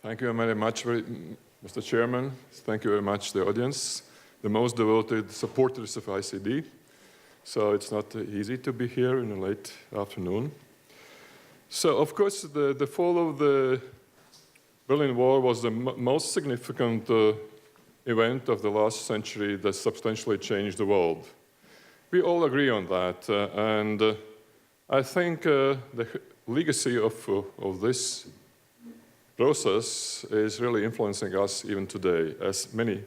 Thank you very much, Mr. Chairman. Thank you very much, the audience, the most devoted supporters of ICD. So it's not easy to be here in a late afternoon. So, of course, the fall of the Berlin Wall was the most significant event of the last century that substantially changed the world. We all agree on that, and I think the legacy of this process is really influencing us even today, as many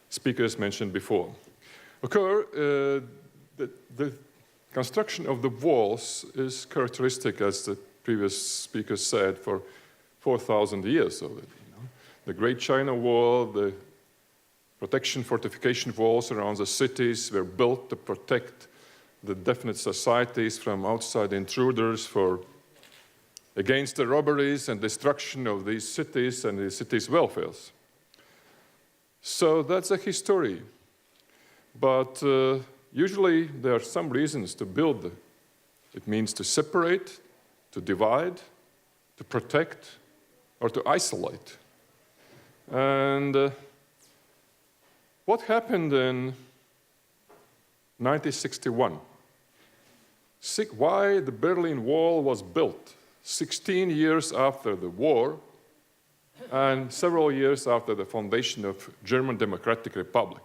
speakers mentioned before. The construction of the walls is characteristic, as the previous speaker said, for 4,000 years already. The Great China Wall, the protection fortification walls around the cities were built to protect the definite societies from outside intruders, against the robberies and destruction of these cities and the cities' welfares. So that's a history. But usually there are some reasons to build. It means to separate, to divide, to protect, or to isolate. And what happened in 1961? Why the Berlin Wall was built 16 years after the war and several years after the foundation of German Democratic Republic.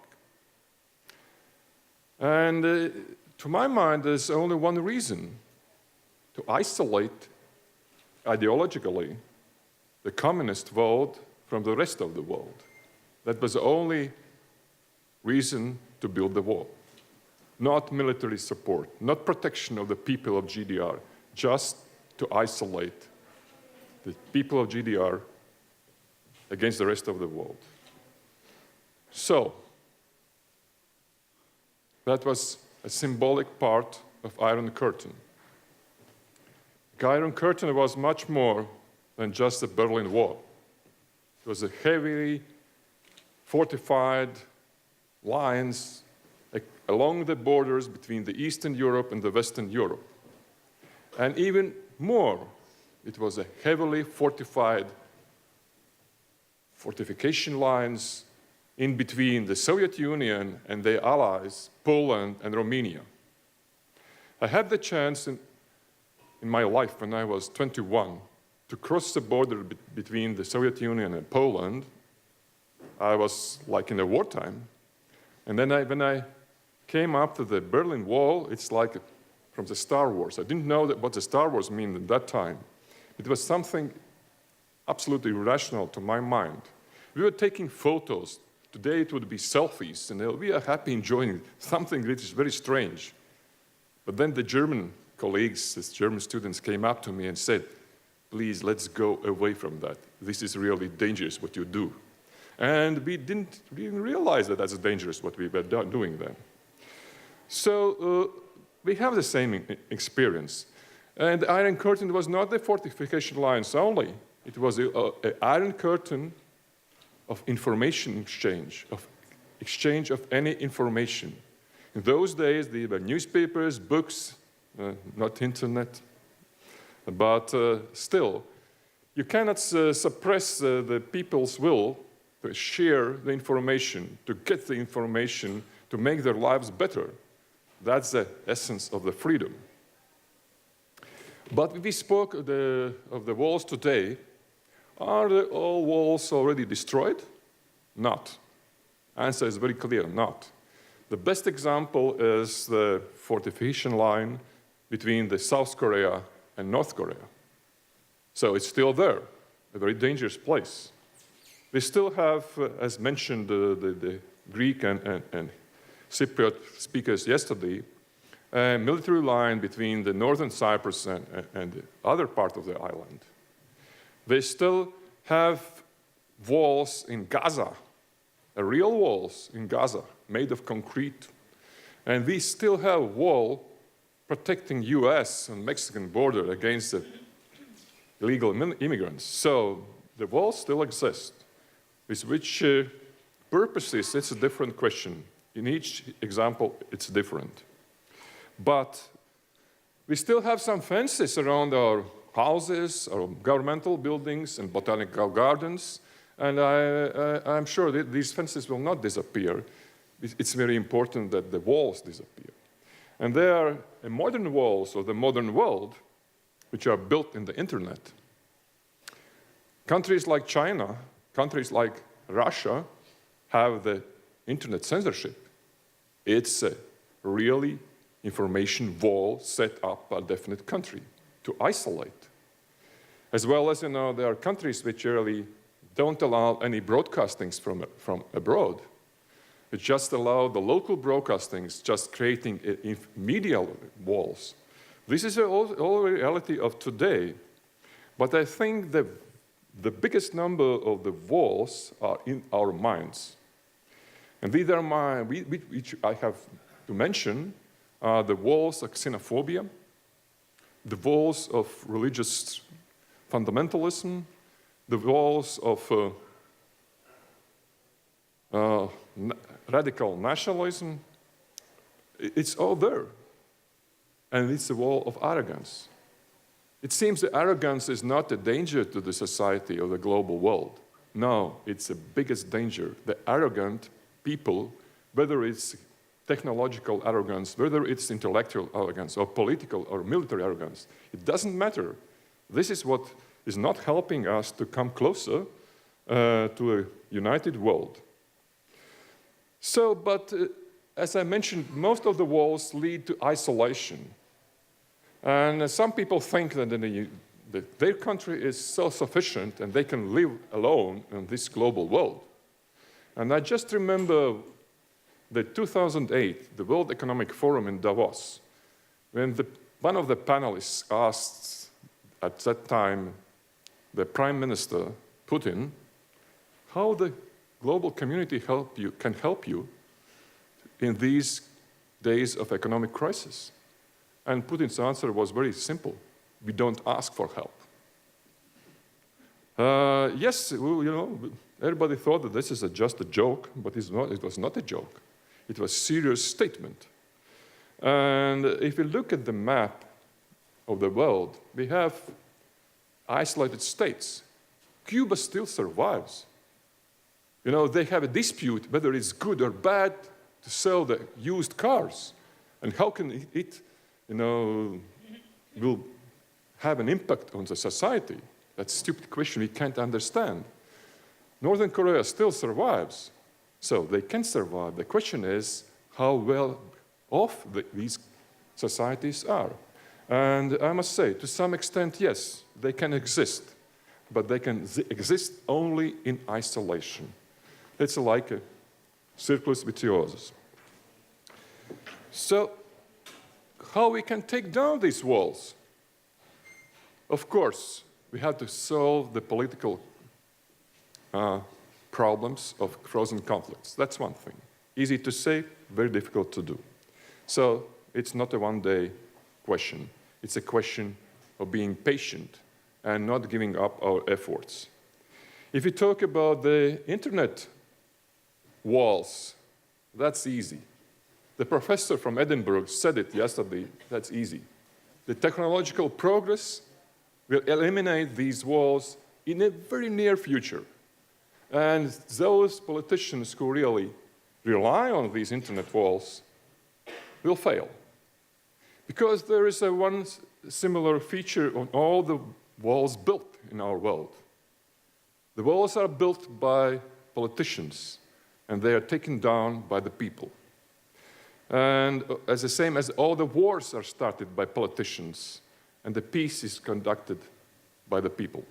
And to my mind, there's only one reason: to isolate ideologically the communist world from the rest of the world. That was the only reason to build the wall. Not military support, not protection of the people of GDR, just to isolate the people of GDR against the rest of the world. So, that was a symbolic part of Iron Curtain. The Iron Curtain was much more than just the Berlin Wall. It was a heavily fortified lines along the borders between the Eastern Europe and the Western Europe. And even more, it was a heavily fortified fortification lines in between the Soviet Union and their allies, Poland and Romania. I had the chance in my life when I was 21 to cross the border between the Soviet Union and Poland. I was like in a wartime. And then when I came up to the Berlin Wall, it's like from the Star Wars. I didn't know what the Star Wars meant at that time. It was something absolutely irrational to my mind. We were taking photos. Today it would be selfies, and we are happy enjoying something that is very strange. But then the German colleagues, the German students came up to me and said, please, let's go away from that. This is really dangerous what you do. And we didn't even realize that that's dangerous what we were doing then. So we have the same experience. And the Iron Curtain was not the fortification lines only. It was an Iron Curtain of information exchange of any information. In those days, there were newspapers, books, not internet. But still, you cannot suppress the people's will to share the information, to get the information, to make their lives better. That's the essence of the freedom. But we spoke of the walls today. Are all walls already destroyed? Not. Answer is very clear, not. The best example is the fortification line between the South Korea and North Korea. So it's still there, a very dangerous place. We still have, as mentioned, the Greek and Cypriot speakers yesterday, a military line between the northern Cyprus and the other part of the island. They still have walls in Gaza, real walls in Gaza, made of concrete. And we still have a wall protecting US and Mexican border against the illegal immigrants. So the walls still exist. With which purposes, it's a different question. In each example, it's different. But we still have some fences around our houses or governmental buildings and botanical gardens. And I'm sure that these fences will not disappear. It's very important that the walls disappear. And there are modern walls of the modern world, which are built in the internet. Countries like China, countries like Russia have the internet censorship. It's a really information wall set up by a definite country to isolate. As well as, there are countries which really don't allow any broadcastings from abroad. It just allow the local broadcastings, just creating media walls. This is all reality of today. But I think the biggest number of the walls are in our minds. And these are which I have to mention, are the walls of xenophobia, the walls of religious fundamentalism, the walls of radical nationalism. It's all there. And it's a wall of arrogance. It seems that arrogance is not a danger to the society or the global world. No, it's the biggest danger. The arrogant people, whether it's technological arrogance, whether it's intellectual arrogance or political or military arrogance, it doesn't matter. This is what is not helping us to come closer to a united world. So, but as I mentioned, most of the walls lead to isolation. And some people think that their country is self-sufficient and they can live alone in this global world. And I just remember the 2008, the World Economic Forum in Davos, when one of the panelists asked at that time the Prime Minister, Putin, how the global community can help you in these days of economic crisis. And Putin's answer was very simple. We don't ask for help. Yes, everybody thought that this is just a joke, but it was not a joke. It was a serious statement. And if you look at the map of the world, we have isolated states. Cuba still survives. They have a dispute whether it's good or bad to sell the used cars. And how can it will have an impact on the society? That's a stupid question we can't understand. Northern Korea still survives, so they can survive. The question is how well off these societies are. And I must say, to some extent, yes, they can exist, but they can exist only in isolation. It's like a circulus vitiosus. So, how we can take down these walls? Of course, we have to solve the political problems of frozen conflicts. That's one thing. Easy to say, very difficult to do. So it's not a one-day question. It's a question of being patient and not giving up our efforts. If you talk about the internet walls, that's easy. The professor from Edinburgh said it yesterday, that's easy. The technological progress will eliminate these walls in a very near future. And those politicians who really rely on these internet walls will fail. Because there is one similar feature on all the walls built in our world. The walls are built by politicians, and they are taken down by the people. And as the same as all the wars are started by politicians, and the peace is conducted by the people.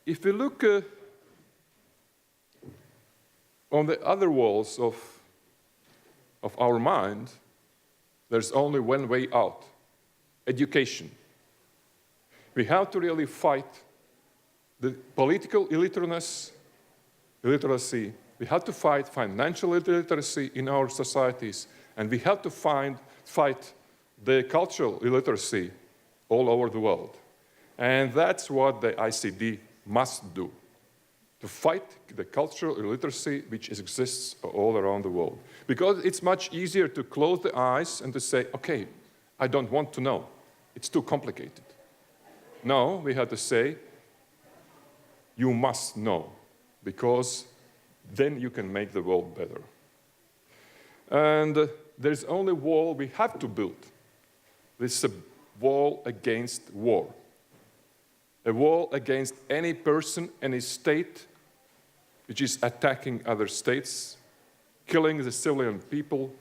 If we look on the other walls of our mind, there's only one way out: education. We have to really fight the political illiteracy. We have to fight financial illiteracy in our societies, and we have to fight the cultural illiteracy all over the world. And that's what the ICD must do, to fight the cultural illiteracy which exists all around the world. Because it's much easier to close the eyes and to say, okay, I don't want to know. it's too complicated. No, we had to say, you must know, because then you can make the world better. And there's only a wall we have to build. This is a wall against war. A wall against any person, any state, which is attacking other states, killing the civilian people,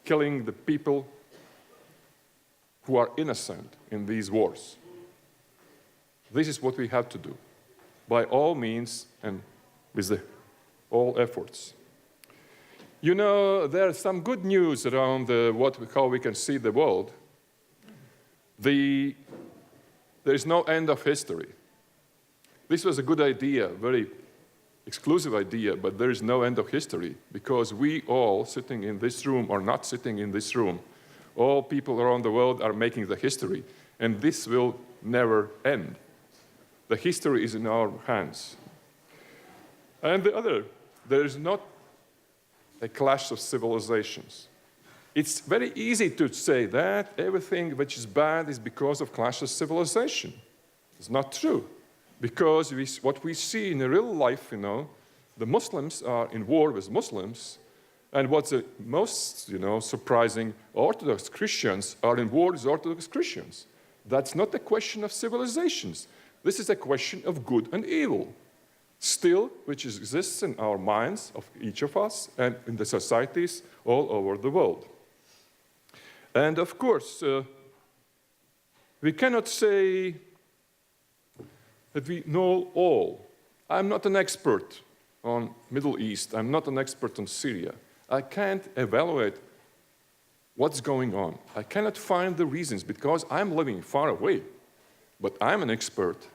killing the people who are innocent in these wars. This is what we have to do, by all means and with all efforts. You know, there's some good news around how we can see the world. There is no end of history. This was a good idea, very exclusive idea, but there is no end of history, because we all sitting in this room or not sitting in this room, all people around the world are making the history, and this will never end. The history is in our hands. And there is not a clash of civilizations. It's very easy to say that everything which is bad is because of clash of civilization. It's not true, because what we see in real life, the Muslims are in war with Muslims, and what's the most, surprising, Orthodox Christians are in war with Orthodox Christians. That's not a question of civilizations. This is a question of good and evil, still, which exists in our minds of each of us and in the societies all over the world. And of course, we cannot say that we know all. I'm not an expert on Middle East. I'm not an expert on Syria. I can't evaluate what's going on. I cannot find the reasons because I'm living far away. But I'm an expert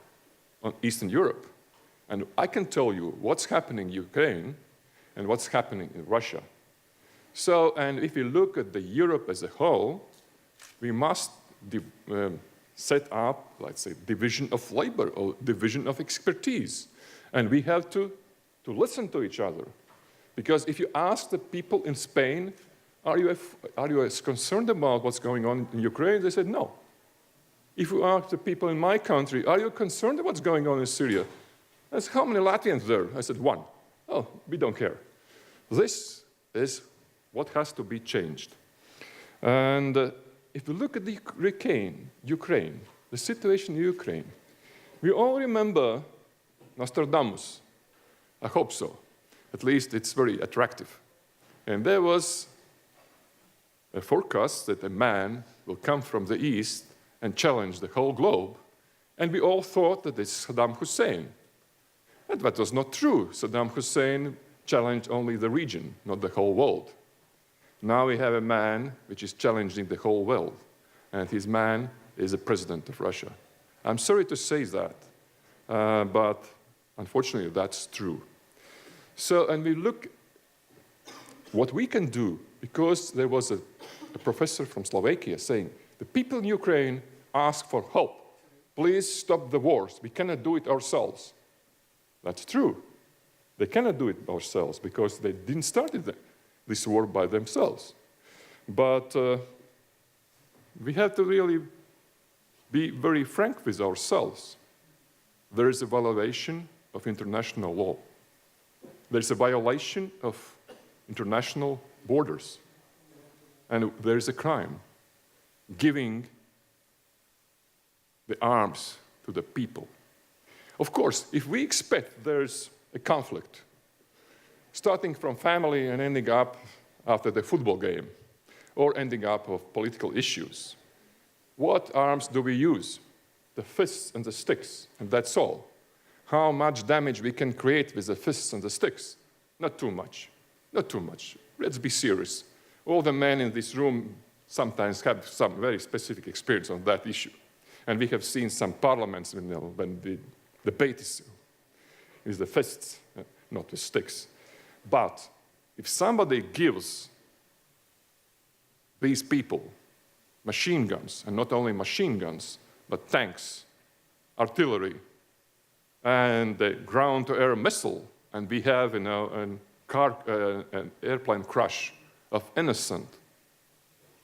on Eastern Europe. And I can tell you what's happening in Ukraine and what's happening in Russia. So, and if we look at the Europe as a whole, we must set up, let's say, division of labor or division of expertise. And we have to listen to each other. Because if you ask the people in Spain, are you as concerned about what's going on in Ukraine? They said no. If you ask the people in my country, are you concerned about what's going on in Syria? I said, how many Latvians there? I said, 1. Oh, we don't care. This is what has to be changed. And if we look at the Ukraine, the situation in Ukraine, we all remember Nostradamus. I hope so. At least it's very attractive. And there was a forecast that a man will come from the east and challenge the whole globe. And we all thought that it's Saddam Hussein. And that was not true. Saddam Hussein challenged only the region, not the whole world. Now we have a man which is challenging the whole world. And his man is the president of Russia. I'm sorry to say that, but unfortunately that's true. So, and we look what we can do, because there was a professor from Slovakia saying, the people in Ukraine ask for help. Please stop the wars. We cannot do it ourselves. That's true. They cannot do it ourselves because they didn't start this war by themselves. But we have to really be very frank with ourselves. There is a violation of international law. There is a violation of international borders. And there is a crime, giving the arms to the people. Of course, if we expect there's a conflict, starting from family and ending up after the football game, or ending up of political issues, what arms do we use? The fists and the sticks, and that's all. How much damage we can create with the fists and the sticks? Not too much. Not too much. Let's be serious. All the men in this room sometimes have some very specific experience on that issue. And we have seen some parliaments when the debate is the fists, not the sticks. But if somebody gives these people machine guns, and not only machine guns, but tanks, artillery, and a ground-to-air missile, and we have an airplane crash of innocent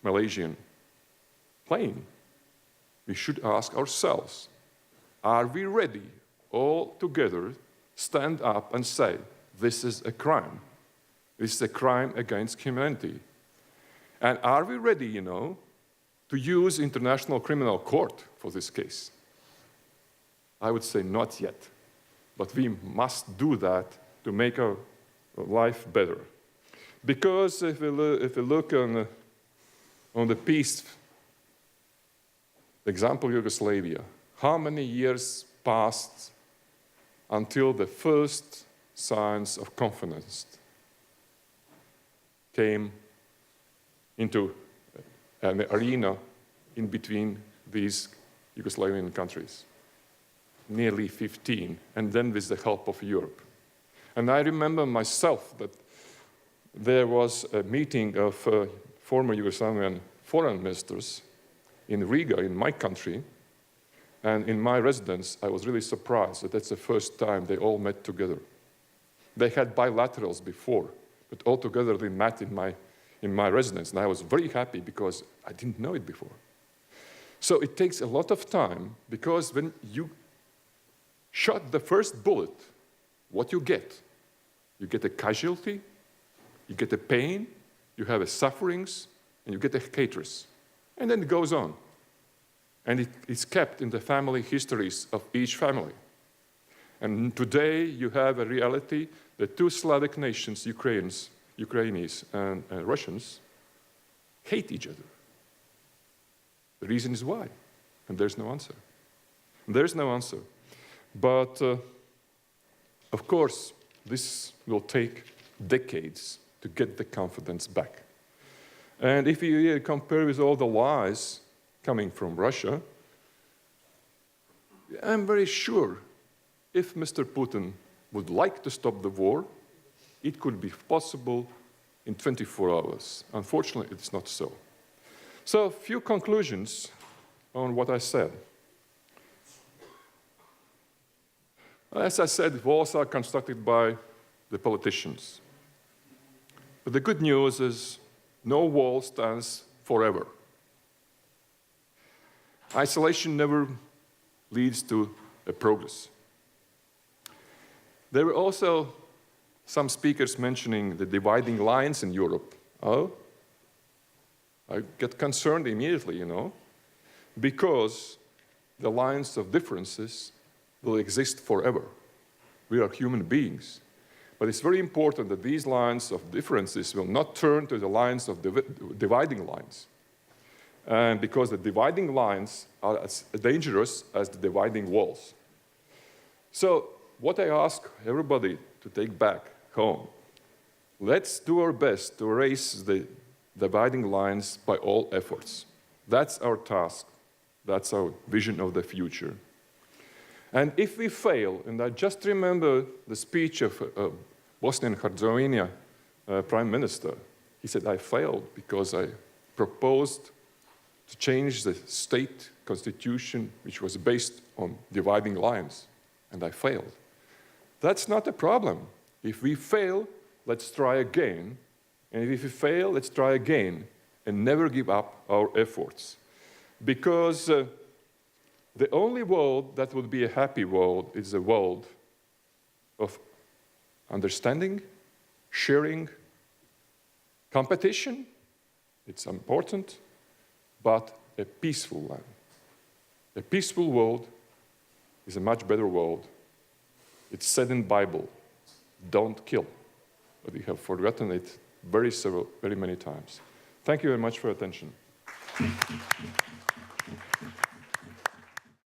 Malaysian plane, we should ask ourselves, are we ready all together stand up and say, this is a crime. This is a crime against humanity. And are we ready, to use International Criminal Court for this case? I would say not yet. But we must do that to make our life better. Because if we look on the peace example Yugoslavia, how many years passed until the first signs of confidence came into an arena in between these Yugoslavian countries? Nearly 15, and then with the help of Europe. And I remember myself that there was a meeting of former Yugoslavian foreign ministers in Riga, in my country, and in my residence, I was really surprised that that's the first time they all met together. They had bilaterals before, but all together they met in my residence, and I was very happy because I didn't know it before. So it takes a lot of time, because when you shot the first bullet, what you get? You get a casualty, you get a pain, you have a sufferings, and you get a hatred. And then it goes on. And it is kept in the family histories of each family. And today you have a reality that two Slavic nations, Ukrainians and Russians, hate each other. The reason is why, and there's no answer. There's no answer. But, of course, this will take decades to get the confidence back. And if you compare with all the lies coming from Russia, I'm very sure if Mr. Putin would like to stop the war, it could be possible in 24 hours. Unfortunately, it's not so. So, a few conclusions on what I said. As I said, walls are constructed by the politicians. But the good news is no wall stands forever. Isolation never leads to a progress. There were also some speakers mentioning the dividing lines in Europe. Oh, I get concerned immediately, because the lines of differences will exist forever. We are human beings. But it's very important that these lines of differences will not turn to the lines of dividing lines. And because the dividing lines are as dangerous as the dividing walls. So what I ask everybody to take back home, let's do our best to erase the dividing lines by all efforts. That's our task. That's our vision of the future. And if we fail, and I just remember the speech of Bosnia and Herzegovina Prime Minister, he said, I failed because I proposed to change the state constitution, which was based on dividing lines, and I failed. That's not a problem. If we fail, let's try again. And if we fail, let's try again, and never give up our efforts. Because the only world that would be a happy world is a world of understanding, sharing, competition. It's important, but a peaceful one. A peaceful world is a much better world. It's said in the Bible, don't kill. But we have forgotten it very many times. Thank you very much for your attention.